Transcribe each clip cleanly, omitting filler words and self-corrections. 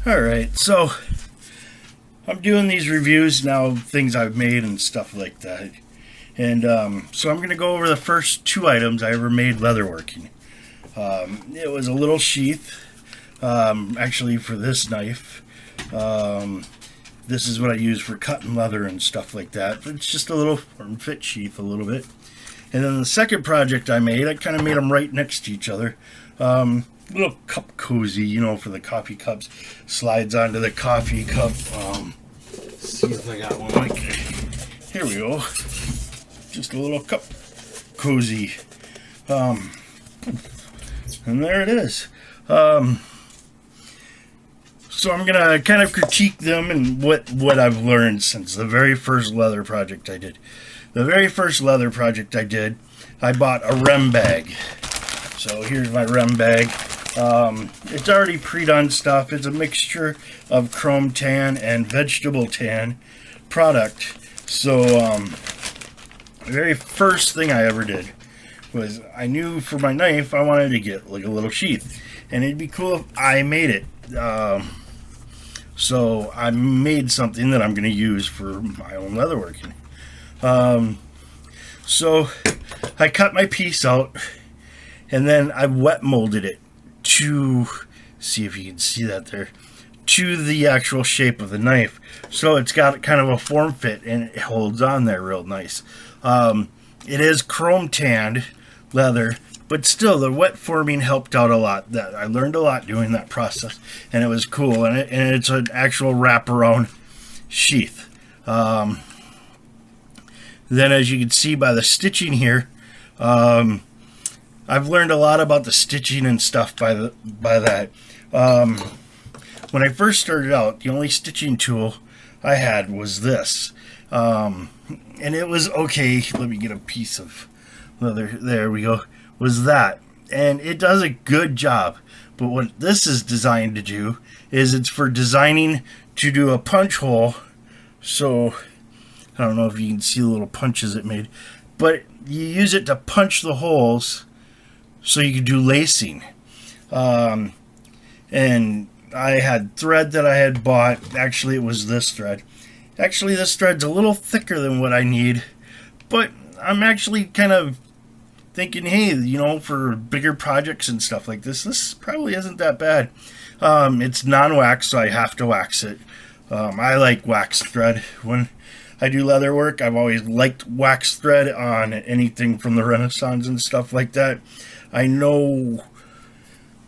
Alright, so I'm doing these reviews now of things I've made and stuff like that. And so I'm going to go over the first two items I ever made leatherworking. It was a little sheath, actually for this knife. This is what I use for cutting leather and stuff like that. It's just a little form fit sheath a little bit. And then the second project I made, I kind of made them right next to each other. Little cup cozy, you know, for the coffee cups. Slides onto the coffee cup. See if I got one like, here we go. Just a little cup cozy. And there it is. So I'm gonna kind of critique them and what I've learned since the very first leather project I did. The very first leather project I did, I bought a rem bag. So here's my rem bag. It's already pre-done stuff. It's a mixture of chrome tan and vegetable tan product. So the very first thing I ever did was I knew for my knife I wanted to get like a little sheath, and it'd be cool if I made it. So I made something that I'm going to use for my own leatherworking. So I cut my piece out, and then I wet molded it to, see if you can see that there, to the actual shape of the knife. So it's got kind of a form fit and it holds on there real nice. It is chrome tanned leather, but still the wet forming helped out a lot. That I learned a lot doing that process, and it was cool. And it's an actual wraparound sheath. Then, as you can see by the stitching here, I've learned a lot about the stitching and stuff by that. When I first started out, the only stitching tool I had was this. And it was okay. Let me get a piece of leather. There we go. Was that. And it does a good job. But what this is designed to do is it's for designing to do a punch hole. So I don't know if you can see the little punches it made. But you use it to punch the holes so you can do lacing. And I had thread that I had bought. Actually, it was this thread. Actually, this thread's a little thicker than what I need. But I'm actually kind of thinking, hey, you know, for bigger projects and stuff like this probably isn't that bad. It's non-wax, so I have to wax it. I like wax thread. When I do leather work, I've always liked wax thread on anything from the Renaissance and stuff like that. I know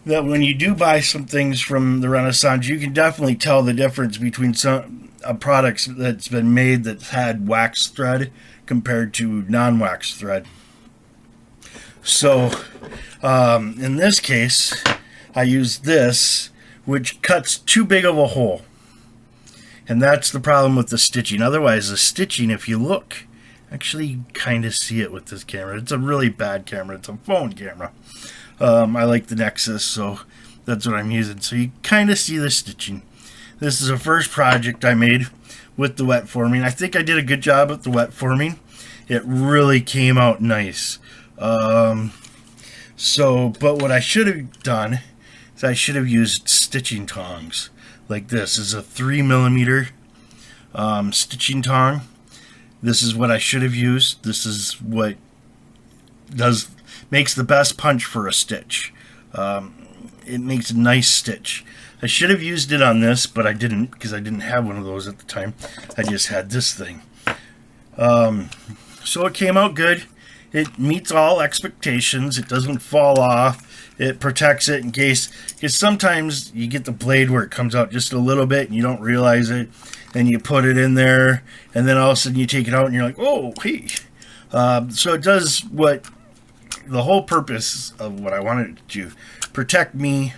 that when you do buy some things from the Renaissance, you can definitely tell the difference between some products that's been made that's had wax thread compared to non-wax thread. So in this case, I used this, which cuts too big of a hole. And that's the problem with the stitching. Otherwise, the stitching, if you look, actually you kind of see it with this camera. It's a really bad camera. It's a phone camera. I like the Nexus, so that's what I'm using. So you kind of see the stitching. This is the first project I made with the wet forming. I think I did a good job with the wet forming. It really came out nice. But what I should have done is I should have used stitching tongs. Like this is a 3mm stitching tong. This is what I should have used. This is what makes the best punch for a stitch. It makes a nice stitch. I should have used it on this, but I didn't because I didn't have one of those at the time. I just had this thing. So it came out good. It meets all expectations. It doesn't fall off. It protects it in case, because sometimes you get the blade where it comes out just a little bit and you don't realize it, and you put it in there, and then all of a sudden you take it out and you're like, oh, hey. So it does what the whole purpose of what I wanted it to do, protect me,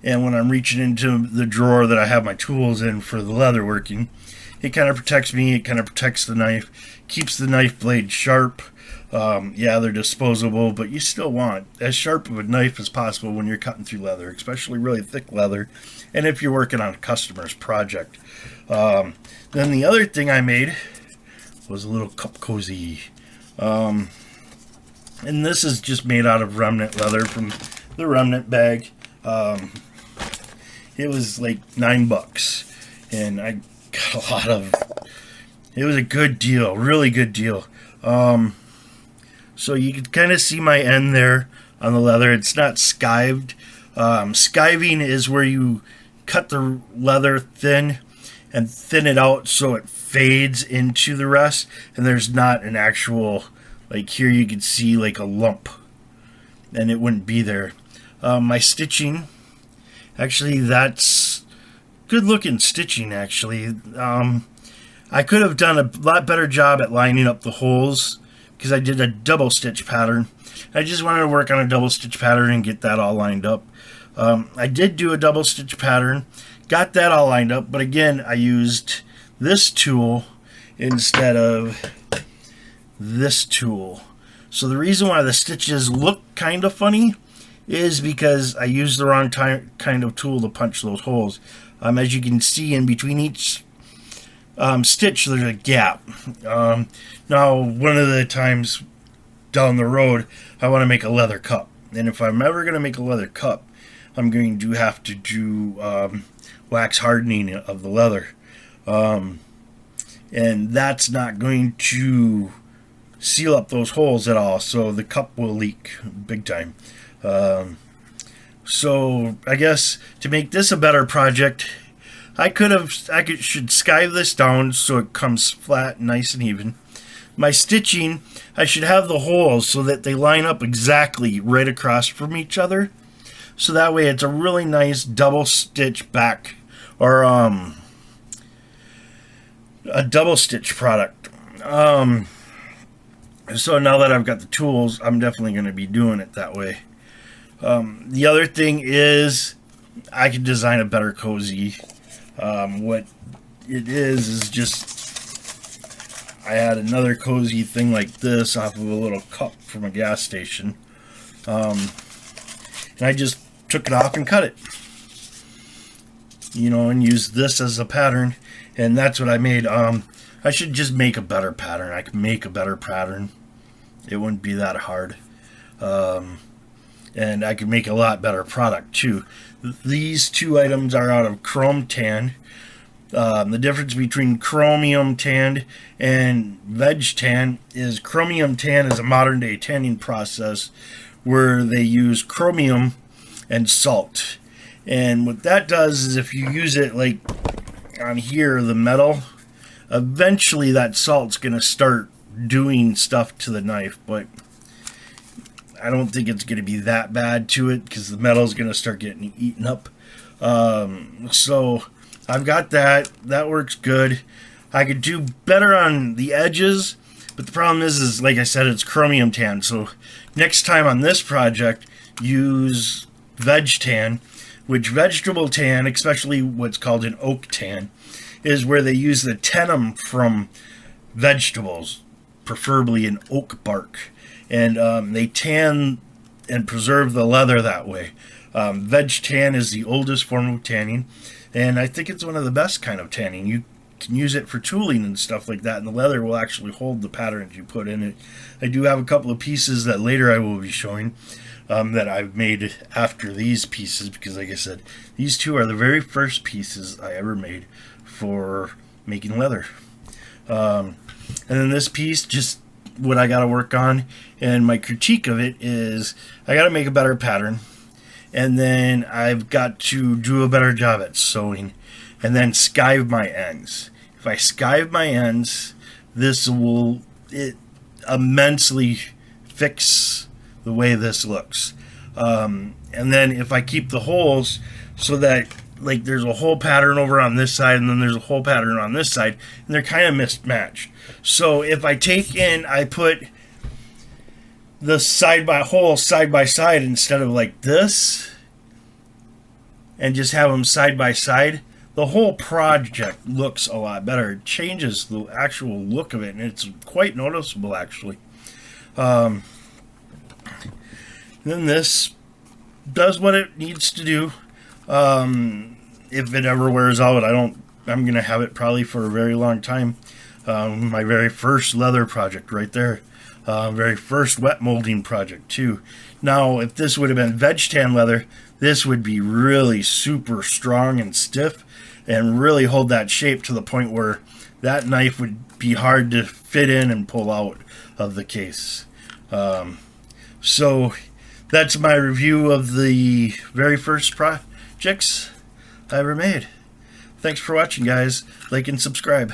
and when I'm reaching into the drawer that I have my tools in for the leatherworking, it kind of protects me, it kind of protects the knife, keeps the knife blade sharp. Yeah, they're disposable, but you still want as sharp of a knife as possible when you're cutting through leather, especially really thick leather, and if you're working on a customer's project. Then the other thing I made was a little cup cozy. And this is just made out of remnant leather from the remnant bag. it was like $9, and I got a lot of. It was a good deal, really good deal. So you can kind of see my end there on the leather. It's not skived. Skiving is where you cut the leather thin and thin it out so it fades into the rest, and there's not an actual, like here you can see like a lump, and it wouldn't be there. My stitching, actually that's good looking stitching actually. I could have done a lot better job at lining up the holes because I did a double stitch pattern. I just wanted to work on a double stitch pattern and get that all lined up. I did do a double stitch pattern, got that all lined up, but again I used this tool instead of this tool. So the reason why the stitches look kind of funny is because I used the wrong kind of tool to punch those holes. As you can see, in between each stitch there's a gap. Now one of the times down the road I want to make a leather cup, and if I'm ever going to make a leather cup, I'm going to have to do wax hardening of the leather, and that's not going to seal up those holes at all, so the cup will leak big time. So I guess to make this a better project, I should skive this down so it comes flat, nice and even. My stitching, I should have the holes so that they line up exactly right across from each other. So that way it's a really nice double stitch back, or a double stitch product. So now that I've got the tools, I'm definitely going to be doing it that way. The other thing is I could design a better cozy. What it is just I had another cozy thing like this off of a little cup from a gas station, and I just took it off and cut it, and used this as a pattern, and that's what I made. I should just make a better pattern. I can make a better pattern. It wouldn't be that hard, and I could make a lot better product too. These two items are out of chrome tan. The difference between chromium tanned and veg tan is chromium tan is a modern day tanning process where they use chromium and salt, and what that does is if you use it like on here, the metal, eventually that salt's going to start doing stuff to the knife, but I don't think it's going to be that bad to it because the metal's going to start getting eaten up. So I've got that. That works good. I could do better on the edges, but the problem is like I said, it's chromium tan. So next time on this project, use veg tan, which vegetable tan, especially what's called an oak tan, is where they use the tenon from vegetables, preferably in oak bark, and they tan and preserve the leather that way. Veg tan is the oldest form of tanning, and I think it's one of the best kind of tanning. You can use it for tooling and stuff like that, and the leather will actually hold the patterns you put in it. I do have a couple of pieces that later I will be showing that I've made after these pieces, because like I said, these two are the very first pieces I ever made for making leather. And then this piece, just what I got to work on, and my critique of it is I got to make a better pattern, and then I've got to do a better job at sewing, and then skive my ends. If I skive my ends, this will immensely fix the way this looks. And then if I keep the holes so that like there's a whole pattern over on this side and then there's a whole pattern on this side, and they're kind of mismatched. So if I I put the hole side by side instead of like this, and just have them side by side, the whole project looks a lot better. It changes the actual look of it, and it's quite noticeable actually. Then this does what it needs to do. If it ever wears out, I'm gonna have it probably for a very long time. My very first leather project right there. Very first wet molding project too. Now, if this would have been veg tan leather, this would be really super strong and stiff and really hold that shape to the point where that knife would be hard to fit in and pull out of the case. So that's my review of the very first projects I ever made. Thanks for watching, guys. Like and subscribe.